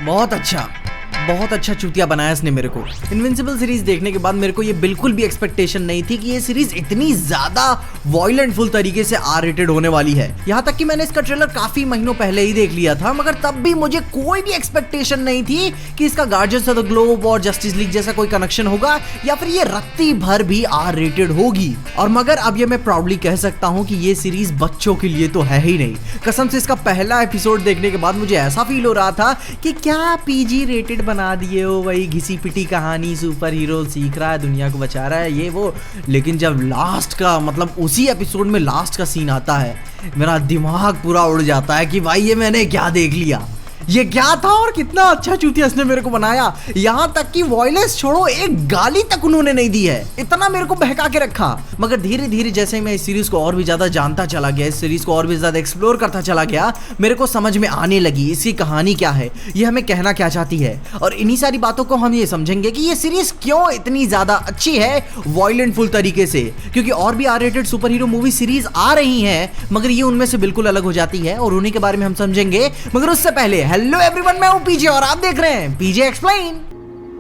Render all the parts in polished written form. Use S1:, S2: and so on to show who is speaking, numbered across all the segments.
S1: बहुत अच्छा चूतिया बनाया इसने मेरे को। इनविंसिबल सीरीज देखने के बाद मेरे को ये बिल्कुल भी एक्सपेक्टेशन नहीं थी कि ये सीरीज इतनी ज्यादा वॉयलेंट फुल तरीके से आर रेटेड होने वाली है। यहाँ तक कि मैंने इसका ट्रेलर काफी महीनों पहले ही देख लिया था, मगर तब भी मुझे कोई भी एक्सपेक्टेशन नहीं थी कि इसका गार्डियंस ऑफ द ग्लोब और जस्टिस लीग जैसा कोई कनेक्शन होगा या फिर ये रत्ती भर भी आर रेटेड होगी। और मगर अब ये मैं प्राउडली कह सकता हूँ कि ये सीरीज बच्चों के लिए तो है ही नहीं। कसम से इसका पहला एपिसोड देखने के बाद मुझे ऐसा फील हो रहा था कि क्या पीजी रेटेड बना दिए हो, वही घिसी पिटी कहानी, सुपर हीरो सीख रहा है, दुनिया को बचा रहा है, ये वो। लेकिन जब लास्ट का मतलब उसी एपिसोड में लास्ट का सीन आता है, मेरा दिमाग पूरा उड़ जाता है कि भाई ये मैंने क्या देख लिया, ये क्या था और कितना अच्छा चूतिया इसने मेरे को बनाया। यहाँ तक कि वॉयलेंस छोड़ो, एक गाली तक उन्होंने नहीं दी है, इतना मेरे को बहका के रखा। मगर धीरे धीरे जैसे मैं इस सीरीज को और भी ज्यादा जानता चला गया, इस सीरीज को और भी ज्यादा एक्सप्लोर करता चला गया, मेरे को समझ में आने लगी इसकी कहानी क्या है, ये हमें कहना क्या चाहती है। और इन्हीं सारी बातों को हम ये समझेंगे कि ये सीरीज क्यों इतनी ज्यादा अच्छी है वॉयलेंट फुल तरीके से। क्योंकि और भी R rated super hero movie series आ रही हैं, मगर ये उनमें से बिल्कुल अलग हो जाती है और उन्हीं के बारे में हम समझेंगे। मगर उससे पहले हेलो एवरीवन, मैं हूं पीजे और आप देख रहे हैं PJ explain.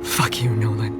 S2: Fuck you, Nolan.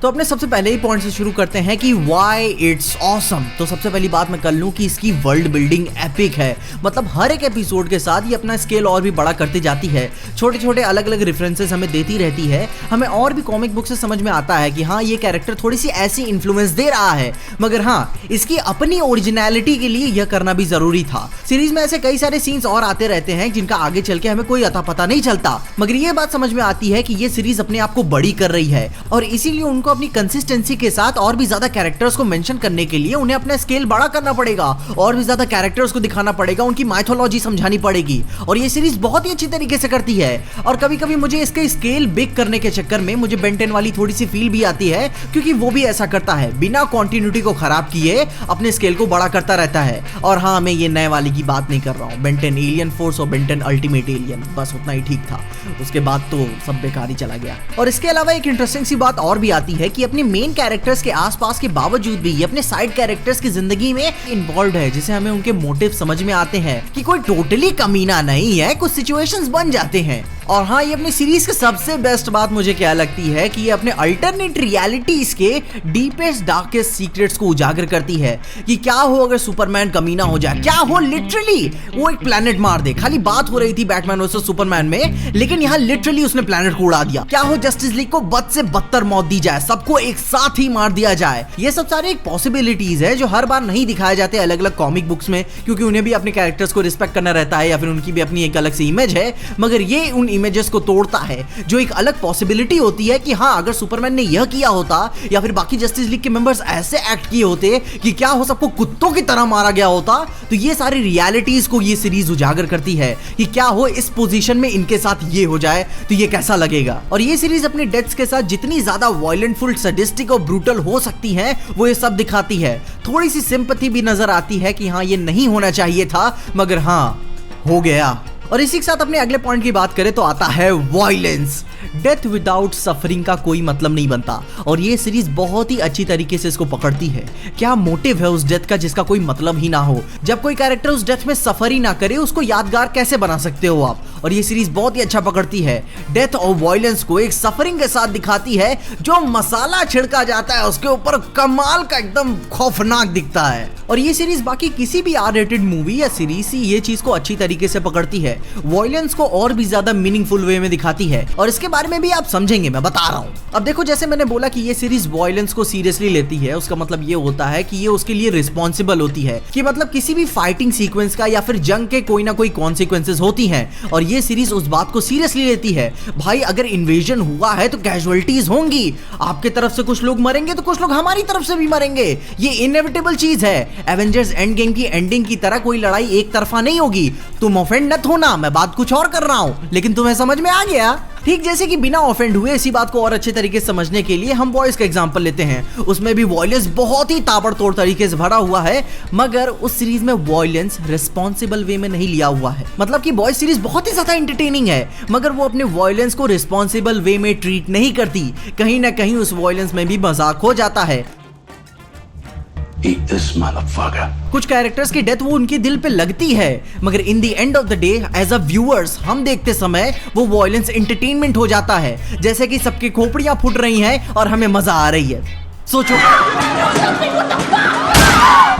S1: तो अपने सबसे पहले ही पॉइंट से शुरू करते हैं कि व्हाई इट्स ऑसम। तो सबसे पहली बात मैं कर लूं कि इसकी वर्ल्ड बिल्डिंग एपिक है। मतलब हर एक एपिसोड के साथ ये अपना स्केल और भी बड़ा करती जाती है, छोटे छोटे अलग अलग रेफरेंसेस हमें देती रहती है। हमें और भी कॉमिक बुक से समझ में आता है कि हाँ, ये कैरेक्टर थोड़ी सी ऐसी इन्फ्लुएंस दे रहा है, मगर हाँ, इसकी अपनी ओरिजिनलिटी के लिए यह करना भी जरूरी था। सीरीज में ऐसे कई सारे सीन्स और आते रहते हैं जिनका आगे चल के हमें कोई अता पता नहीं चलता, मगर ये बात समझ में आती है कि ये सीरीज अपने आप को बड़ी कर रही है और इसीलिए उनको अपनी कंसिस्टेंसी के साथ और भी ज्यादा कैरेक्टर्स को मेंशन करने के लिए उन्हें अपना स्केल बड़ा करना पड़ेगा, और भी ज्यादा कैरेक्टर्स को दिखाना पड़ेगा, उनकी माइथोलॉजी समझानी पड़ेगी। और ये सीरीज बहुत ही अच्छी तरीके से करती है। और कभी कभी मुझे इसके स्केल बिग करने के चक्कर में मुझे बेन 10 वाली थोड़ी सी फील भी आती है, क्योंकि वो भी ऐसा करता है, बिना कंटिन्यूटी को खराब किए अपने स्केल को बड़ा करता रहता है। और हाँ, मैं ये नए वाली की बात नहीं कर रहा हूँ, बेन 10 एलियन फोर्स और बेन 10 अल्टीमेट एलियन, बस उतना ही ठीक था, उसके बाद तो सब बेकार ही चला गया। और इसके अलावा एक इंटरेस्टिंग सी बात और भी आती है कि अपने मेन कैरेक्टर्स के आसपास के बावजूद भी ये अपने साइड कैरेक्टर्स की जिंदगी में इन्वॉल्व है, जिसे हमें उनके मोटिव समझ में आते हैं कि कोई टोटली कमीना नहीं है, कुछ सिचुएशंस बन जाते हैं। और हाँ, ये अपनी सीरीज की सबसे बेस्ट बात मुझे क्या लगती है कि ये अपने अल्टरनेट रियलिटीज के डीपेस्ट डार्केस्ट सीक्रेट्स को उजागर करती है कि क्या हो अगर सुपरमैन कमीना हो जाए, क्या हो लिटरली वो एक प्लेनेट मार दे। खाली बात हो रही थी बैटमैन वर्सेस सुपरमैन में, लेकिन यहाँ लिटरली उसने प्लेनेट को उड़ा दिया। क्या हो जस्टिस लीग को बद से बदतर मौत दी जाए, सबको एक साथ ही मार दिया जाए। ये सब सारे एक पॉसिबिलिटीज है जो हर बार नहीं दिखाए जाते अलग अलग कॉमिक बुक्स में, क्योंकि उन्हें भी अपने कैरेक्टर्स को रिस्पेक्ट करना रहता है या फिर उनकी भी अपनी एक अलग सी इमेज है। मगर ये उन इमेजेस को तोड़ता है, जो एक अलग पॉसिबिलिटी होती है कि हाँ, अगर सुपरमैन ने यह किया होता या फिर बाकी जस्टिस लीग के मेंबर्स ऐसे एक्ट किए होते कि क्या हो सबको कुत्तों की तरह मारा गया होता। तो ये सारी रियलिटीज को ये सीरीज उजागर करती है कि क्या हो इस पोजीशन में इनके साथ ये हो जाए तो ये कैसा लगेगा। और ये सीरीज अपनी डेथ्स के साथ जितनी ज्यादा वायलेंट, फुल, सैडिस्टिक और ब्रूटल हो सकती है वो ये सब दिखाती है। थोड़ी सी सिंपैथी भी नजर आती है कि हाँ, ये नहीं होना चाहिए था, मगर हाँ, हो गया। और इसी के साथ अपने अगले पॉइंट की बात करें तो आता है वायलेंस। डेथ विदाउट सफरिंग का कोई मतलब नहीं बनता, और ये सीरीज बहुत ही अच्छी तरीके से इसको पकड़ती है। क्या मोटिव है उस डेथ का जिसका कोई मतलब ही ना हो। जब कोई कैरेक्टर उस डेथ में सफर ही ना करे, उसको यादगार कैसे बना सकते हो आप। और ये सीरीज बहुत ही अच्छा पकड़ती है, डेथ और वायलेंस को एक सफरिंग के साथ दिखाती है। जो मसाला छिड़का जाता है उसके ऊपर कमाल का एकदम खौफनाक दिखता है। और ये सीरीज बाकी किसी भी आर रेटेड मूवी या सीरीज से ये चीज को अच्छी तरीके से पकड़ती है, वायलेंस को और भी ज्यादा मीनिंगफुल वे में दिखाती है। और इसके बारे में भी आप समझेंगे, मैं बता रहा हूँ। अब देखो, जैसे मैंने बोला कि ये सीरीज वायलेंस को सीरियसली लेती है, उसका मतलब ये होता है कि ये उसके लिए रिस्पॉन्सिबल होती है, कि मतलब किसी भी फाइटिंग सीक्वेंस का या फिर जंग के कोई ना कोई कॉन्सिक्वेंसेस होती हैं, और ये सीरीज उस बात को सीरियसली लेती है। भाई, अगर इन्वेजन हुआ है तो कैजुअलिटीज होंगी, आपके तरफ से कुछ लोग मरेंगे तो कुछ लोग हमारी तरफ से भी मरेंगे, ये इनएविटेबल चीज है। एवेंजर्स एंड गेम की एंडिंग की तरह कोई लड़ाई एक तरफा नहीं होगी। तुम ऑफेंड मत होना, मैं बात कुछ और कर रहा हूँ, लेकिन तुम्हें समझ में आ गया। ठीक जैसे कि बिना ऑफेंड हुए इसी बात को और अच्छे तरीके से समझने के लिए हम बॉयज का एग्जांपल लेते हैं। उसमें भी वॉयलेंस बहुत ही ताबड़तोड़ तरीके से भरा हुआ है, मगर उस सीरीज में वॉयलेंस रिस्पॉन्सिबल वे में नहीं लिया हुआ है। मतलब कि बॉयज सीरीज बहुत ही ज्यादा एंटरटेनिंग है, मगर वो अपने वॉयलेंस को रिस्पॉन्सिबल वे में ट्रीट नहीं करती। कहीं ना कहीं उस वॉयलेंस में भी मजाक हो जाता है।
S3: Eat this, motherfucker.
S1: कुछ कैरेक्टर्स की डेथ वो उनके दिल पे लगती है, मगर in the end of the day as a viewers हम देखते समय वो वॉयलेंस एंटरटेनमेंट हो जाता है, जैसे कि सबकी खोपड़ियां फूट रही हैं और हमें मजा आ रही है। सोचो,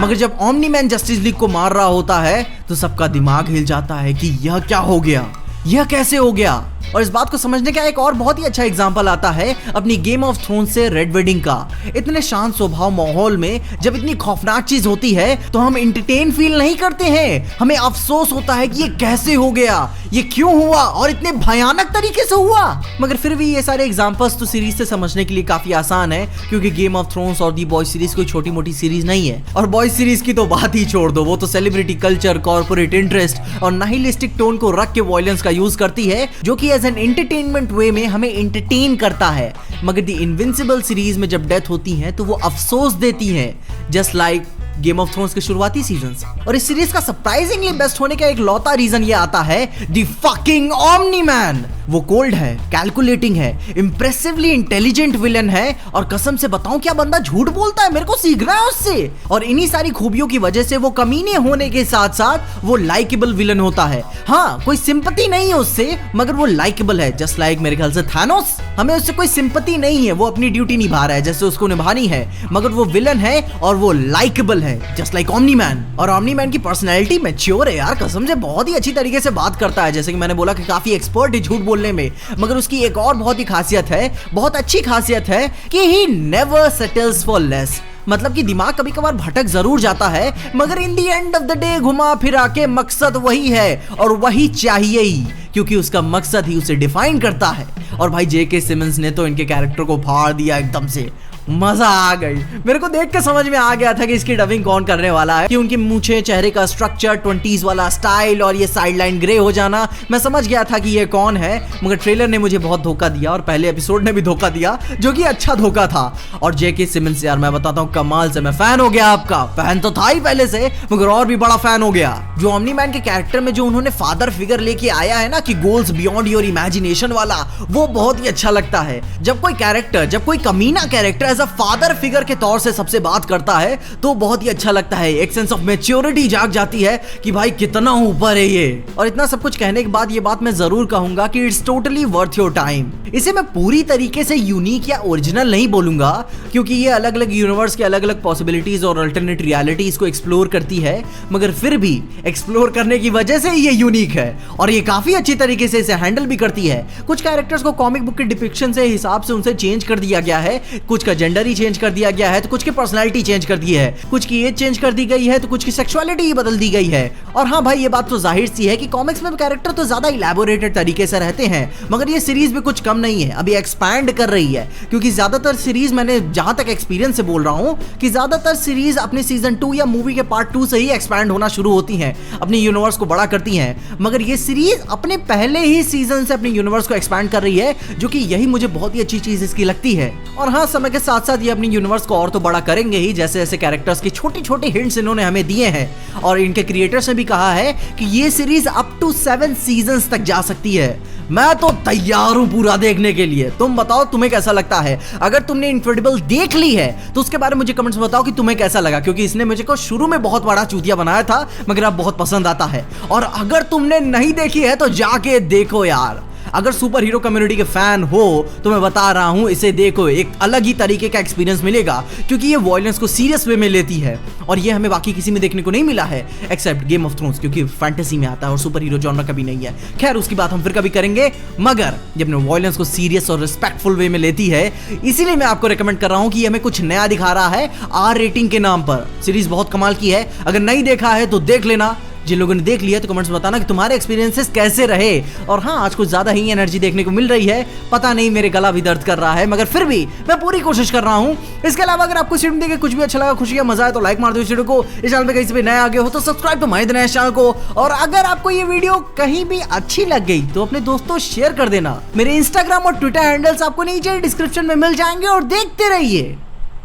S1: मगर जब ओमनी मैन जस्टिस लीग को मार रहा होता है तो सबका दिमाग हिल जाता है कि यह क्या हो गया, यह कैसे हो गया। और इस बात को समझने का एक और बहुत ही अच्छा एग्जांपल आता है अपनी गेम ऑफ थ्रोन्स से रेड वेडिंग का। इतने शांत स्वभाव माहौल में जब इतनी खौफनाक चीज होती है तो हम एंटरटेन फील नहीं करते हैं, हमें अफसोस होता है कि ये कैसे हो गया, ये क्यों हुआ और इतने भयानक तरीके से हुआ। मगर फिर भी ये सारे एग्जांपल्स तो सीरीज से समझने के लिए काफी आसान है, क्योंकि गेम ऑफ थ्रोन्स और दी बॉयज सीरीज कोई छोटी मोटी सीरीज नहीं है। और बॉयज सीरीज की तो बात ही छोड़ दो, वो तो सेलिब्रिटी कल्चर, कॉर्पोरेट इंटरेस्ट और नाहिलिस्टिक टोन को रख के वॉयलेंस का यूज करती है, जो कि एज एन एंटरटेनमेंट वे में हमें एंटरटेन करता है। मगर दी इनविंसिबल सीरीज में जब डेथ होती है तो वो अफसोस देती है, just like game of thrones के शुरुआती सीजन्स। और इस सीरीज का सरप्राइजिंगली बेस्ट होने का एक लौता रीजन ये आता है द फकिंग ओमनी मैन। वो कोल्ड है, कैलकुलेटिंग है, इंप्रेसिवली इंटेलिजेंट विलन है, और कसम से बताऊं क्या बंदा झूठ बोलता है, मेरे को सीखना है उससे। और इन्हीं सारी खूबियों की वजह से वो कमीने होने के साथ साथ वो लाइकेबल विलन होता है। हाँ, कोई सिंपैथी नहीं है उससे, मगर वो लाइकेबल है, जस्ट लाइक मेरे ख्याल से थानोस। हमें उससे कोई सिंपैथी नहीं है, वो अपनी ड्यूटी निभा रहा है जैसे उसको निभानी है, मगर वो विलन है और वो लाइकेबल है, जस्ट लाइक ओमनी मैन। और ओमनी मैन की पर्सनैलिटी मैच्योर है यार, कसम से बहुत ही अच्छी तरीके से बात करता है, जैसे कि मैंने बोला कि काफी एक्सपर्ट है झूठ बोलने में। मगर उसकी एक और बहुत ही खासियत है, बहुत अच्छी खासियत है कि he never settles for less. मतलब कि दिमाग कभी कभार भटक जरूर जाता है, मगर इन दी एंड ऑफ द डे घुमा फिरा के मकसद वही है और वही चाहिए ही, क्योंकि उसका मकसद ही उसे डिफाइन करता है। और भाई जेके सिमंस ने तो इनके कैरेक्टर को फाड़ दिया एकदम से, मजा आ गई। मेरे को देख के समझ में आ गया था कि इसकी डबिंग कौन करने वाला है, कि उनकी मूछे, चेहरे का स्ट्रक्चर, 20s वाला स्टाइल और ये साइड लाइन ग्रे हो जाना, मैं समझ गया था कि ये कौन है। मगर ट्रेलर ने मुझे बहुत धोखा दिया और पहले एपिसोड ने भी धोखा दिया, जो कि अच्छा धोखा था। और जेके सिमंस यार मैं बताता हूँ कमाल से, मैं फैन हो गया आपका, फैन तो था ही पहले से, मगर और भी बड़ा फैन हो गया। जो ओमनी मैन के कैरेक्टर में जो उन्होंने फादर फिगर लेके आया है ना, कि गोल्स बियॉन्ड योर इमेजिनेशन वाला, वो बहुत ही अच्छा लगता है। जब कोई कैरेक्टर, जब कोई कमीना character as a father figure के तौर से सबसे बात करता है तो बहुत ही अच्छा लगता है, एक सेंस ऑफ मैच्योरिटी जाग जाती है कि भाई कितना ऊपर है ये। और इतना सब कुछ कहने के बाद ये बात मैं जरूर कहूंगा कि it's totally worth your time. इसे मैं पूरी तरीके से यूनिक या ओरिजिनल नहीं बोलूंगा, क्योंकि ये अलग अलग यूनिवर्स के अलग अलग पॉसिबिलिटीज और अल्टरनेट रियलिटीज को एक्सप्लोर करती है, मगर फिर भी एक्सप्लोर करने की वजह से ये यूनिक है और ये काफी अच्छी तरीके से इसे हैंडल भी करती है। कुछ कैरेक्टर्स को कॉमिक बुक के डिपिक्शन से हिसाब से उनसे चेंज कर दिया गया है, कुछ का जेंडर ही चेंज कर दिया गया है, तो कुछ की पर्सनालिटी चेंज कर दी है, कुछ की एज चेंज कर दी गई है, तो कुछ की सेक्सुअलिटी ही बदल दी गई है। और हाँ भाई, ये बात तो जाहिर सी है कि कॉमिक्स में कैरेक्टर तो ज्यादा इलैबोरेटेड तरीके से रहते हैं, मगर ये सीरीज भी कुछ कम नहीं है, अभी एक्सपैंड कर रही है। क्योंकि ज्यादातर सीरीज, मैंने जहां तक एक्सपीरियंस से बोल रहा हूं, कि ज्यादातर सीरीज अपने सीजन 2 या मूवी के पार्ट 2 से ही एक्सपैंड होना शुरू होती हैं, अपनी यूनिवर्स को बड़ा करती हैं। मगर ये सीरीज अपने पहले ही सीजन से अपनी यूनिवर्स को एक्सपैंड कर रही है, जो कि यही मुझे बहुत ही अच्छी चीज इसकी लगती है। और हाँ, समय के साथ साथ ये अपनी यूनिवर्स को और तो बड़ा करेंगे ही, जैसे ऐसे कैरेक्टर्स की छोटी छोटी हिंट्स इन्होंने हमें दिए हैं। और इनके क्रिएटर्स ने भी कहा है कि ये सीरीज अप टू 7 सीजन्स तक जा सकती है। मैं तो तैयार हूं पूरा देखने के लिए। तुम बताओ तुम्हें कैसा लगता है? अगर तुमने इनक्रेडिबल देख ली है तो उसके बारे में मुझे कमेंट्स में बताओ कि तुम्हें कैसा लगा, क्योंकि इसने मुझे को शुरू में बहुत बड़ा चूतिया बनाया था, मगर अब बहुत पसंद आता है। और अगर तुमने नहीं देखी है तो जाके देखो यार। अगर सुपर हीरो कम्युनिटी के फैन हो तो मैं बता रहा हूं, इसे देखो, एक अलग ही तरीके का एक्सपीरियंस मिलेगा, क्योंकि ये वॉयलेंस को सीरियस वे में लेती है और ये हमें बाकी किसी में देखने को नहीं मिला है एक्सेप्ट गेम ऑफ थ्रोन्स, क्योंकि फैंटेसी में आता है और सुपर हीरो जॉनर कभी नहीं है। खैर, उसकी बात हम फिर कभी करेंगे। मगर ये अपने वॉयलेंस को सीरियस और रिस्पेक्टफुल वे में लेती है, इसीलिए मैं आपको रिकमेंड कर रहा हूं कि ये हमें कुछ नया दिखा रहा है आर रेटिंग के नाम पर। सीरीज बहुत कमाल की है, अगर नहीं देखा है तो देख लेना। जिन लोगों ने देख लिया तो कमेंट्स में बताना कि तुम्हारे एक्सपीरियंसेस कैसे रहे। और हाँ, आज कुछ ज्यादा ही एनर्जी देखने को मिल रही है, पता नहीं मेरे गला भी दर्द कर रहा है, मगर फिर भी मैं पूरी कोशिश कर रहा हूँ। इसके अलावा अगर आपको स्ट्रीम देख कुछ भी अच्छा लगा, खुशी या मजा है, तो लाइक मार दो इस वीडियो को। इस चैनल पे कहीं से भी नए आ गए हो तो सब्सक्राइब तो मार देना इस चैनल को। और अगर आपको ये वीडियो कहीं भी अच्छी लग गई तो अपने दोस्तों शेयर कर देना। मेरे इंस्टाग्राम और ट्विटर हैंडल्स आपको नीचे डिस्क्रिप्शन में मिल जाएंगे और देखते रहिए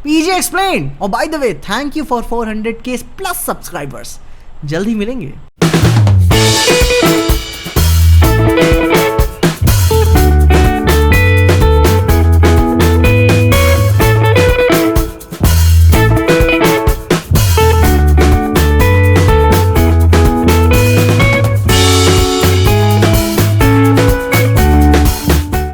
S1: पीजे एक्सप्लेन। और by the way, thank you for 400K+ subscribers. जल्द ही मिलेंगे।